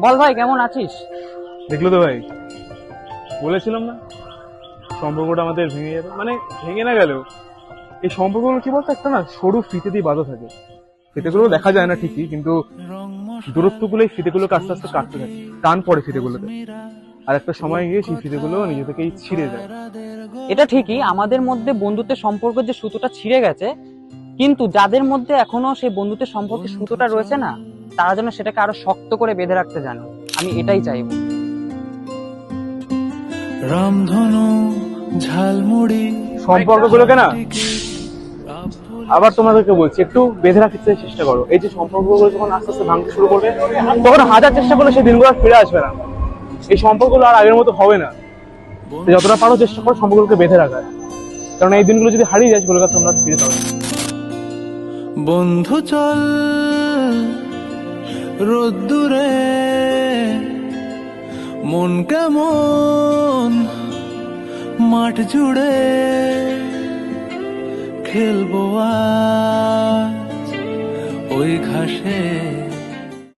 বল ভাই, কেমন আছিস? দেখলো তো ভাই, বলেছিলাম না সম্পর্কটা আমাদের ভেঙে যাবে, মানে ভেঙে না গেলেও এই সম্পর্কগুলো কি বলতো, একটা না সরু ফিতে দিয়ে বাঁধা থাকে। ফিতেগুলো দেখা যায় না ঠিকই, কিন্তু দূরত্বগুলো এই ফিতেগুলোকে আস্তে আস্তে কাটতে থাকে, টান পড়ে ফিতেগুলোতে। আর একটা সময় গিয়ে সেই ফিতেগুলো নিজে থেকেই ছিঁড়ে যায়। এটা ঠিকই, আমাদের মধ্যে বন্ধুত্বের সম্পর্কের যে সুতোটা ছিঁড়ে গেছে, কিন্তু যাদের মধ্যে এখনো সেই বন্ধুত্বের সম্পর্কের সুতোটা রয়েছে না, তারা যেন সেটাকে আরো শক্ত করে বেঁধে রাখতে জানে। আমি এটাই চাইবো। রামধনু ঝালমুড়ি সম্পর্কগুলোকে না, আবার তোমাদেরকে বলছি, একটু বেঁধে রাখতে চেষ্টা করো। এই যে সম্পর্কগুলো যখন আস্তে আস্তে ভাঙতে শুরু করবে, তখন হাজার চেষ্টা করলে সেই দিনগুলো আর ফিরে আসবে না। এই সম্পর্কগুলো আর আগের মতো হবে না। তো যতটা পারো চেষ্টা করো সম্পর্কগুলোকে বেঁধে রাখার, কারণ এই দিনগুলো যদি হারিয়ে যায় সেগুলোকে তোমরা ফিরে পাবে না। বন্ধু চল রোদ্দুরে মন কেমন মাঠ জুড়ে খেলবো আজ ওই ঘাসে